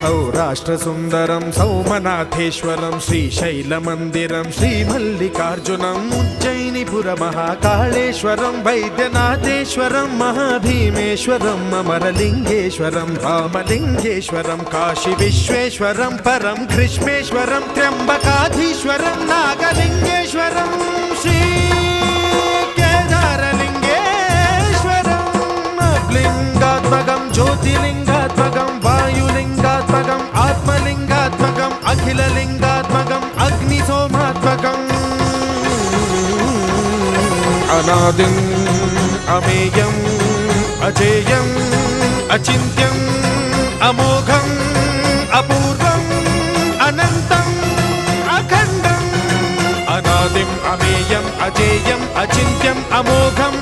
सौराष्ट्रसुन्दरं सौमनाथेश्वरं श्रीशैलमन्दिरं श्रीमल्लिकार्जुनम् उज्जयिनीपुरमहाकाळेश्वरं वैद्यनाथेश्वरं महाभीमेश्वरम् अमरलिङ्गेश्वरं रामलिङ्गेश्वरं काशीविश्वेश्वरं परं घृष्मेश्वरं त्र्यम्बकाधीश्वरं नागलिङ्गेश्वरं श्रीकेदारलिङ्गेश्वरम् लिङ्गात्मकं ज्योतिलिङ्गात्मकं वायुलिङ्गात्मकम् आत्मलिङ्गात्मकम् अखिललिङ्गात्मकम् अग्निसोमात्मकम् अनादिम् अमेयम् अजेयम् अचिन्त्यम् अमोघम् अपूर्वम् अनन्तम् अखण्डम् अनादिम् अमेयम् अजेयम् अचिन्त्यम् अमोघम्